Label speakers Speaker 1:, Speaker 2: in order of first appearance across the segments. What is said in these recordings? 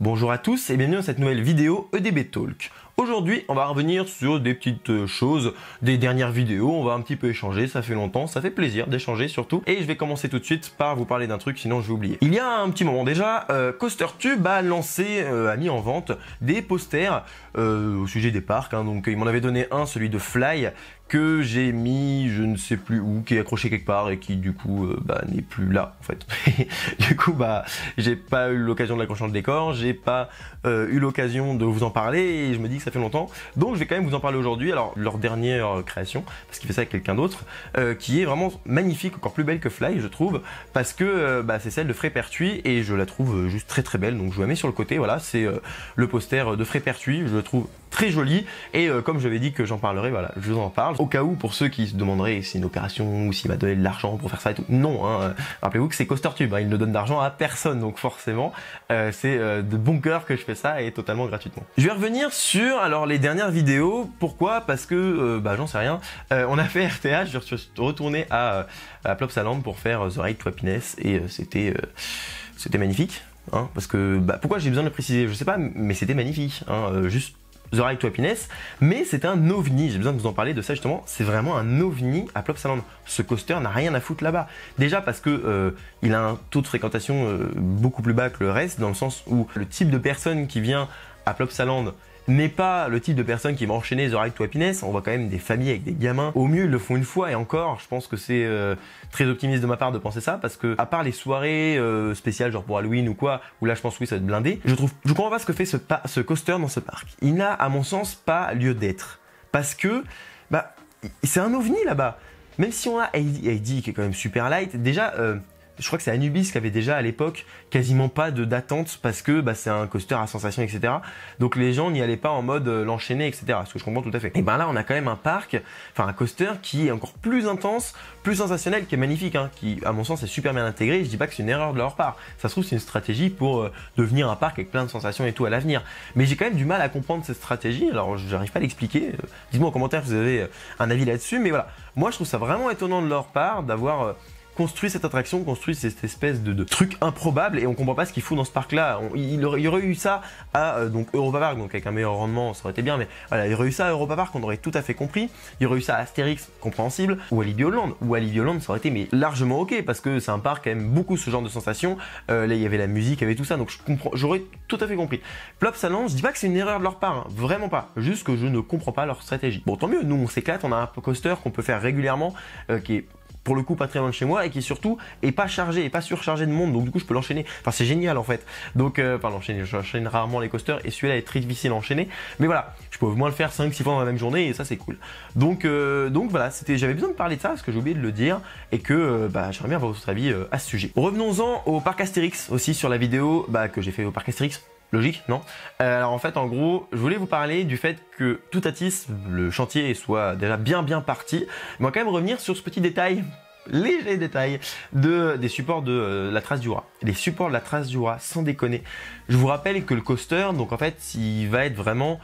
Speaker 1: Bonjour à tous et bienvenue dans cette nouvelle vidéo EDB Talk. Aujourd'hui, on va revenir sur des petites choses des dernières vidéos, on va un petit peu échanger, ça fait longtemps, ça fait plaisir d'échanger surtout. Et je vais commencer tout de suite par vous parler d'un truc, sinon je vais oublier. Il y a un petit moment déjà, CoasterTube a mis en vente des posters au sujet des parcs. Donc il m'en avait donné un, celui de Fly, que j'ai mis je ne sais plus où, qui est accroché quelque part et qui du coup n'est plus là en fait. Du coup j'ai pas eu l'occasion de l'accrocher dans le décor, j'ai pas eu l'occasion de vous en parler et je me dis que ça fait longtemps, donc je vais quand même vous en parler aujourd'hui. Alors leur dernière création, parce qu'il fait ça avec quelqu'un d'autre, qui est vraiment magnifique, encore plus belle que Fly je trouve, parce que c'est celle de Frépertuis et je la trouve juste très très belle, donc je vous la mets sur le côté. Voilà, c'est le poster de Frépertuis, je le trouve très joli et comme je l'avais dit que j'en parlerai, voilà, je vous en parle. Au cas où, pour ceux qui se demanderaient si c'est une opération ou s'il m'a donné de l'argent pour faire ça et tout, non, hein, rappelez-vous que c'est CoasterTube, il ne donne d'argent à personne, donc forcément c'est de bon cœur que je fais ça et totalement gratuitement. Je vais revenir sur alors les dernières vidéos. Pourquoi? Parce que j'en sais rien, on a fait RTH, je suis retourné à Plopsaland pour faire The Ride to Happiness et c'était magnifique, hein, parce que pourquoi j'ai besoin de le préciser, je sais pas, mais c'était magnifique, hein, juste The Ride to Happiness, mais c'est un ovni, j'ai besoin de vous en parler de ça justement, c'est vraiment un ovni à Plopsaland. Ce coaster n'a rien à foutre là-bas. Déjà parce que il a un taux de fréquentation beaucoup plus bas que le reste, dans le sens où le type de personne qui vient à Plopsaland n'est pas le type de personne qui va enchaîner The Ride to Happiness. On voit quand même des familles avec des gamins. Au mieux, ils le font une fois et encore, je pense que c'est très optimiste de ma part de penser ça, parce que à part les soirées spéciales, genre pour Halloween ou quoi, où là je pense oui ça va être blindé, je comprends pas ce que fait ce coaster dans ce parc. Il n'a à mon sens pas lieu d'être, parce que c'est un ovni là-bas. Même si on a AD qui est quand même super light, déjà je crois que c'est Anubis qui avait déjà à l'époque quasiment pas d'attente, parce que c'est un coaster à sensation, etc. Donc les gens n'y allaient pas en mode l'enchaîner, etc. Ce que je comprends tout à fait. Et là on a quand même un parc, enfin un coaster qui est encore plus intense, plus sensationnel, qui est magnifique, hein, qui à mon sens est super bien intégré. Je dis pas que c'est une erreur de leur part. Ça se trouve c'est une stratégie pour devenir un parc avec plein de sensations et tout à l'avenir. Mais j'ai quand même du mal à comprendre cette stratégie. Alors j'arrive pas à l'expliquer. Dites-moi en commentaire si vous avez un avis là-dessus. Mais voilà, moi je trouve ça vraiment étonnant de leur part d'avoir construit cette attraction, construit cette espèce de truc improbable, et on comprend pas ce qu'il faut dans ce parc là. Il y aurait eu ça à donc Europa Park, donc avec un meilleur rendement ça aurait été bien, mais voilà, il y aurait eu ça à Europa Park, on aurait tout à fait compris. Il y aurait eu ça à Astérix, compréhensible, ou à Libioland, ça aurait été mais largement ok, parce que c'est un parc qui aime beaucoup ce genre de sensations. Là il y avait la musique, il y avait tout ça, donc j'aurais tout à fait compris. Plopsaland, je dis pas que c'est une erreur de leur part, hein, vraiment pas, juste que je ne comprends pas leur stratégie. Bon, tant mieux, nous on s'éclate, on a un coaster qu'on peut faire régulièrement, qui est pour le coup pas très loin de chez moi et qui surtout est pas chargé et pas surchargé de monde, donc du coup je peux l'enchaîner. Enfin c'est génial en fait. Donc l'enchaîner, j'enchaîne rarement les coasters et celui-là est très difficile à enchaîner, mais voilà, je peux au moins le faire 5-6 fois dans la même journée et ça c'est cool. Donc voilà, j'avais besoin de parler de ça parce que j'ai oublié de le dire et que j'aimerais bien avoir votre avis à ce sujet. Revenons-en au parc Astérix aussi, sur la vidéo que j'ai fait au parc Astérix. Logique, non? Alors en fait, en gros, je voulais vous parler du fait que Toutatis, le chantier, soit déjà bien parti. Mais on va quand même revenir sur ce petit détail, léger détail, des supports de la trace du Roi. Les supports de la trace du Roi, sans déconner. Je vous rappelle que le coaster, donc en fait, il va être vraiment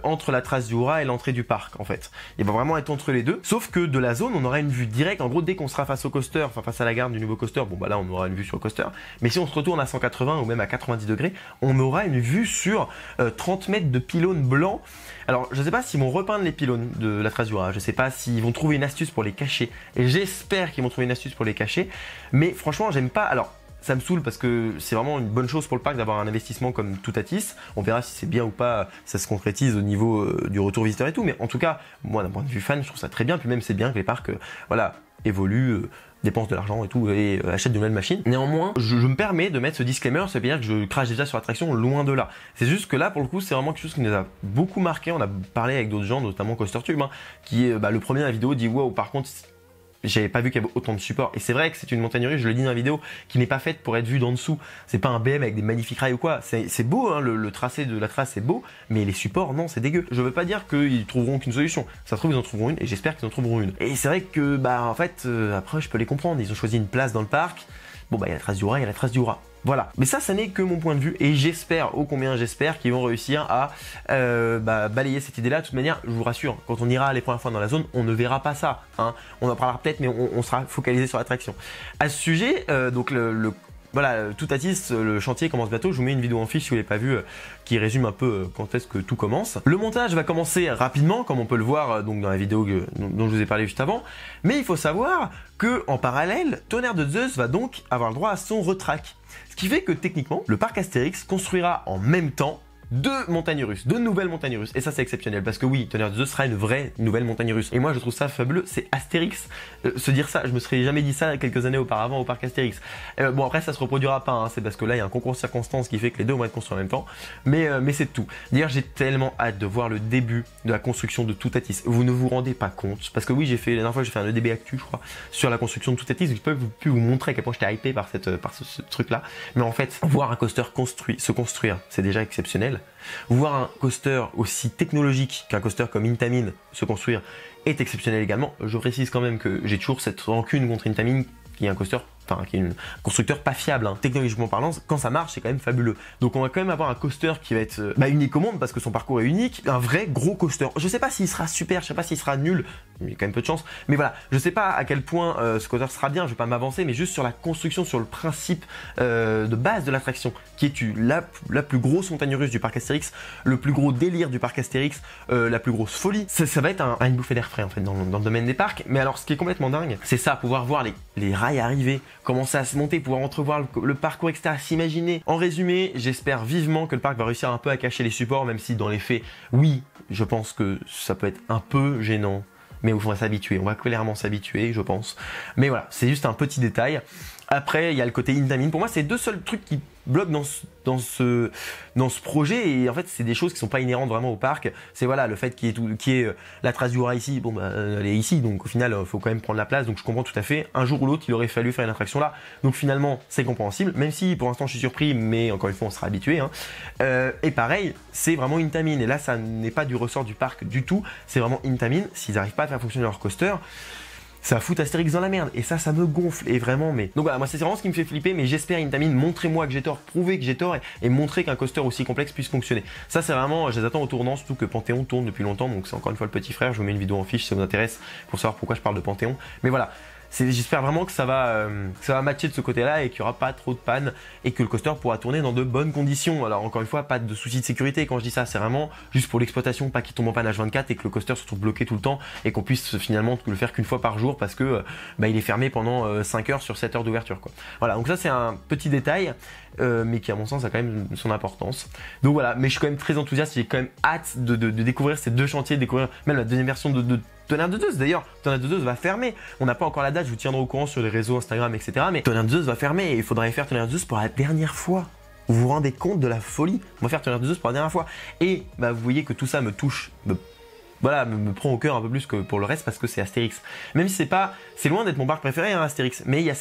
Speaker 1: entre la trace du Roi et l'entrée du parc en fait. Il va vraiment être entre les deux. Sauf que de la zone, on aura une vue directe. En gros, dès qu'on sera face au coaster, enfin face à la gare du nouveau coaster, là on aura une vue sur le coaster. Mais si on se retourne à 180 ou même à 90 degrés, on aura une vue sur 30 mètres de pylônes blancs. Alors je sais pas s'ils vont repeindre les pylônes de la trace du Roi. Je sais pas s'ils vont trouver une astuce pour les cacher. Et j'espère qu'ils vont trouver une astuce pour les cacher. Mais franchement, j'aime pas. Alors ça me saoule parce que c'est vraiment une bonne chose pour le parc d'avoir un investissement comme Toutatis. On verra si c'est bien ou pas, ça se concrétise au niveau du retour visiteur et tout. Mais en tout cas, moi d'un point de vue fan, je trouve ça très bien. Puis même c'est bien que les parcs évoluent, dépensent de l'argent et tout et achètent de nouvelles machines. Néanmoins, je me permets de mettre ce disclaimer, ça veut dire que je crache déjà sur l'attraction, loin de là. C'est juste que là, pour le coup, c'est vraiment quelque chose qui nous a beaucoup marqué. On a parlé avec d'autres gens, notamment CoasterTube, qui est le premier dans la vidéo, dit wow, par contre, j'avais pas vu qu'il y avait autant de supports. Et c'est vrai que c'est une montagne russe, je le dis dans la vidéo, qui n'est pas faite pour être vue d'en dessous. C'est pas un BM avec des magnifiques rails ou quoi. C'est beau, hein, le tracé de la trace c'est beau, mais les supports, non, c'est dégueu. Je veux pas dire qu'ils trouveront qu'une solution. Ça se trouve, ils en trouveront une et j'espère qu'ils en trouveront une. Et c'est vrai que, en fait, après, je peux les comprendre. Ils ont choisi une place dans le parc. Bon, il y a la trace du Roi, il y a la trace du Roi. Voilà, mais ça n'est que mon point de vue et j'espère, ô combien j'espère qu'ils vont réussir à balayer cette idée-là. De toute manière, je vous rassure, quand on ira les premières fois dans la zone, on ne verra pas ça. Hein. On en parlera peut-être, mais on sera focalisé sur l'attraction. À ce sujet, donc voilà, Toutatis, le chantier commence bientôt. Je vous mets une vidéo en fiche si vous ne l'avez pas vu qui résume un peu quand est-ce que tout commence. Le montage va commencer rapidement, comme on peut le voir donc dans la vidéo dont je vous ai parlé juste avant. Mais il faut savoir que en parallèle, Tonnerre de Zeus va donc avoir le droit à son retrack. Ce qui fait que techniquement, le parc Astérix construira en même temps deux montagnes russes, deux nouvelles montagnes russes. Et ça, c'est exceptionnel parce que oui, Tonnerre de Zeus sera une vraie nouvelle montagne russe. Et moi, je trouve ça fabuleux. C'est Astérix. Se dire ça, je me serais jamais dit ça quelques années auparavant au parc Astérix. Bon, après, ça se reproduira pas. Hein, c'est parce que là, il y a un concours de circonstances qui fait que les deux vont être construits en même temps. Mais c'est tout. D'ailleurs, j'ai tellement hâte de voir le début de la construction de Toutatis. Vous ne vous rendez pas compte parce que oui, la dernière fois, j'ai fait un EDB Actu, je crois, sur la construction de Toutatis. Je peux plus vous montrer à quel point j'étais hypé par ce truc-là. Mais en fait, voir un coaster se construire, c'est déjà exceptionnel. Voir un coaster aussi technologique qu'un coaster comme Intamin se construire est exceptionnel également. Je précise quand même que j'ai toujours cette rancune contre Intamin qui est un coaster, qui est un constructeur pas fiable, hein. Technologiquement parlant, quand ça marche, c'est quand même fabuleux. Donc on va quand même avoir un coaster qui va être unique au monde parce que son parcours est unique, un vrai gros coaster. Je sais pas s'il sera super, je sais pas s'il sera nul, il y a quand même peu de chance, mais voilà, je sais pas à quel point ce coaster sera bien, je vais pas m'avancer, mais juste sur la construction, sur le principe de base de l'attraction, qui est la plus grosse montagne russe du parc Astérix, le plus gros délire du parc Astérix, la plus grosse folie. Ça va être une bouffée d'air frais en fait dans le domaine des parcs. Mais alors ce qui est complètement dingue, c'est ça, pouvoir voir les rails arriver, commencer à se monter, pouvoir entrevoir le parcours, etc., s'imaginer. En résumé, j'espère vivement que le parc va réussir un peu à cacher les supports, même si dans les faits, oui, je pense que ça peut être un peu gênant. Mais on va s'habituer, on va clairement s'habituer, je pense. Mais voilà, c'est juste un petit détail. Après, il y a le côté Intamin. Pour moi, c'est les deux seuls trucs qui bloquent dans ce projet. Et en fait, c'est des choses qui sont pas inhérentes vraiment au parc. C'est voilà, le fait qu'il y ait la trace du rat ici. Bon, elle est ici, donc au final, il faut quand même prendre la place. Donc je comprends tout à fait. Un jour ou l'autre, il aurait fallu faire une attraction là. Donc finalement, c'est compréhensible. Même si pour l'instant, je suis surpris, mais encore une fois, on sera habitué. Hein. Et pareil, c'est vraiment Intamin. Et là, ça n'est pas du ressort du parc du tout. C'est vraiment Intamin. S'ils n'arrivent pas à faire fonctionner leur coaster, ça va foutre Astérix dans la merde et ça me gonfle et vraiment mais donc voilà, moi c'est vraiment ce qui me fait flipper, mais j'espère Intamin, montrez-moi que j'ai tort, prouvez que j'ai tort et montrez qu'un coaster aussi complexe puisse fonctionner. Ça c'est vraiment, je les attends au tournant, surtout que Panthéon tourne depuis longtemps, donc c'est encore une fois le petit frère. Je vous mets une vidéo en fiche si ça vous intéresse pour savoir pourquoi je parle de Panthéon, mais voilà. J'espère vraiment que ça va matcher de ce côté-là et qu'il n'y aura pas trop de panne et que le coaster pourra tourner dans de bonnes conditions. Alors encore une fois, pas de soucis de sécurité quand je dis ça, c'est vraiment juste pour l'exploitation, pas qu'il tombe en panne H24 et que le coaster se retrouve bloqué tout le temps et qu'on puisse finalement le faire qu'une fois par jour parce que il est fermé pendant 5 heures sur 7 heures d'ouverture, quoi. Voilà, donc ça c'est un petit détail mais qui à mon sens a quand même son importance. Donc voilà, mais je suis quand même très enthousiaste, j'ai quand même hâte de découvrir ces deux chantiers, de découvrir même la deuxième version de Tonnerre de Zeus. D'ailleurs, Tonnerre de Zeus va fermer. On n'a pas encore la date, je vous tiendrai au courant sur les réseaux Instagram, etc. Mais Tonnerre de Zeus va fermer et il faudrait faire Tonnerre de Zeus pour la dernière fois. Vous vous rendez compte de la folie? On va faire Tonnerre de Zeus pour la dernière fois. Et vous voyez que tout ça me touche, me prend au cœur un peu plus que pour le reste parce que c'est Astérix. Même si c'est loin d'être mon parc préféré, hein, Astérix. Mais il y a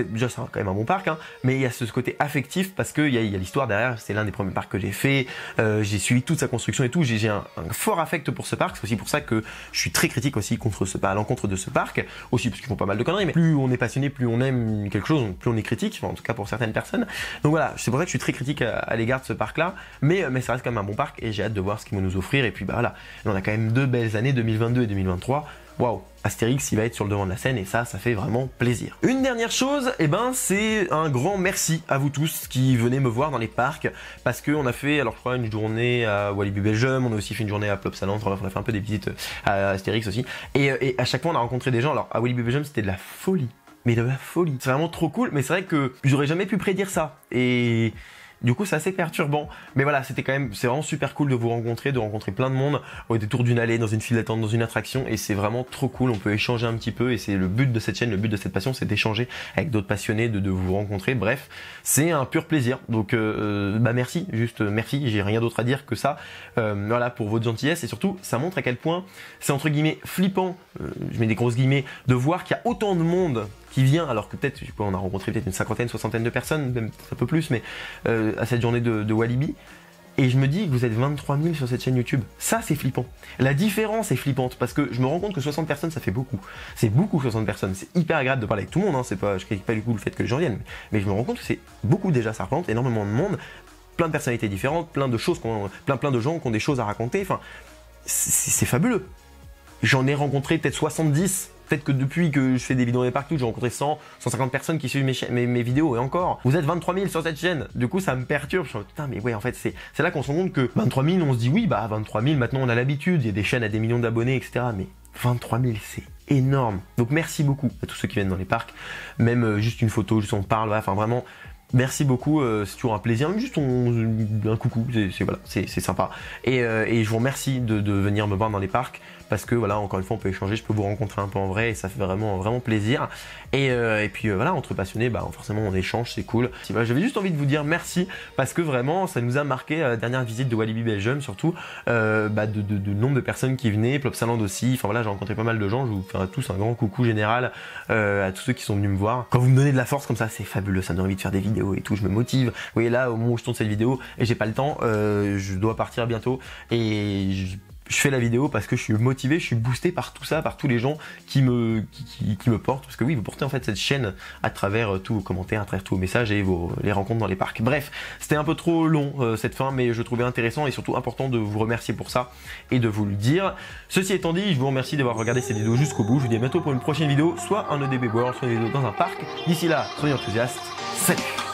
Speaker 1: déjà c'est quand même un bon parc, hein, mais il y a ce côté affectif parce qu'il y a l'histoire derrière. C'est l'un des premiers parcs que j'ai fait. J'ai suivi toute sa construction et tout. J'ai un fort affect pour ce parc. C'est aussi pour ça que je suis très critique aussi à l'encontre de ce parc. Aussi parce qu'ils font pas mal de conneries. Mais plus on est passionné, plus on aime quelque chose, plus on est critique. Enfin, en tout cas pour certaines personnes. Donc voilà, c'est pour ça que je suis très critique à l'égard de ce parc-là. Mais ça reste quand même un bon parc et j'ai hâte de voir ce qu'ils vont nous offrir. Et puis voilà, on a quand même deux belles années, 2022 et 2023. Waouh, Astérix, il va être sur le devant de la scène et ça fait vraiment plaisir. Une dernière chose, c'est un grand merci à vous tous qui venez me voir dans les parcs parce qu'on a fait, alors je crois, une journée à Walibi Belgium, on a aussi fait une journée à Plopsaland, on a fait un peu des visites à Astérix aussi. Et à chaque fois, on a rencontré des gens. Alors à Walibi Belgium, c'était de la folie, mais de la folie. C'est vraiment trop cool, mais c'est vrai que j'aurais jamais pu prédire ça. Et du coup, c'est assez perturbant. Mais voilà, c'est vraiment super cool de vous rencontrer, de rencontrer plein de monde au détour d'une allée, dans une file d'attente, dans une attraction. Et c'est vraiment trop cool. On peut échanger un petit peu. Et c'est le but de cette chaîne, le but de cette passion, c'est d'échanger avec d'autres passionnés, de vous rencontrer. Bref, c'est un pur plaisir. Donc, merci, juste merci. J'ai rien d'autre à dire que ça. Voilà, pour votre gentillesse. Et surtout, ça montre à quel point c'est entre guillemets flippant, je mets des grosses guillemets, de voir qu'il y a autant de monde qui vient, alors que peut-être, on a rencontré peut-être une cinquantaine, soixantaine de personnes, même un peu plus, mais à cette journée de Walibi. Et je me dis que vous êtes 23 000 sur cette chaîne YouTube. Ça, c'est flippant. La différence est flippante parce que je me rends compte que 60 personnes, ça fait beaucoup. C'est beaucoup 60 personnes. C'est hyper agréable de parler avec tout le monde. Hein. Je critique pas du coup le fait que les gens viennent. Mais je me rends compte que c'est beaucoup déjà. Ça représente énormément de monde. Plein de personnalités différentes, plein de choses, plein de gens qui ont des choses à raconter. Enfin, c'est fabuleux. J'en ai rencontré peut-être 70 Peut-être que depuis que je fais des vidéos dans les parcs, j'ai rencontré 100, 150 personnes qui suivent mes vidéos et encore. Vous êtes 23 000 sur cette chaîne. Du coup, ça me perturbe. Je me dis, putain, mais ouais, en fait, c'est là qu'on se rend compte que 23 000, on se dit oui, bah 23 000, maintenant on a l'habitude. Il y a des chaînes à des millions d'abonnés, etc. Mais 23 000, c'est énorme. Donc merci beaucoup à tous ceux qui viennent dans les parcs. Même juste une photo, juste on parle, enfin vraiment. Merci beaucoup, c'est toujours un plaisir, même juste un coucou, c'est sympa. Et je vous remercie de venir me voir dans les parcs parce que voilà, encore une fois, on peut échanger, je peux vous rencontrer un peu en vrai et ça fait vraiment plaisir. Et puis voilà, entre passionnés, bah forcément on échange, c'est cool. J'avais juste envie de vous dire merci parce que vraiment ça nous a marqué la dernière visite de Walibi Belgium, surtout de nombre de personnes qui venaient, Plopsaland aussi. Enfin voilà, j'ai rencontré pas mal de gens. Je vous fais à tous un grand coucou général à tous ceux qui sont venus me voir. Quand vous me donnez de la force comme ça, c'est fabuleux, ça me donne envie de faire des vidéos et tout, je me motive. Vous voyez là, au moment où je tourne cette vidéo et j'ai pas le temps, je dois partir bientôt et je fais la vidéo parce que je suis motivé, je suis boosté par tout ça, par tous les gens qui me portent. Parce que oui, vous portez en fait cette chaîne à travers tous vos commentaires, à travers tous vos messages et les rencontres dans les parcs. Bref, c'était un peu trop long cette fin, mais je trouvais intéressant et surtout important de vous remercier pour ça et de vous le dire. Ceci étant dit, je vous remercie d'avoir regardé cette vidéo jusqu'au bout. Je vous dis à bientôt pour une prochaine vidéo, soit un EDB World, soit une vidéo dans un parc. D'ici là, soyez enthousiastes. Salut!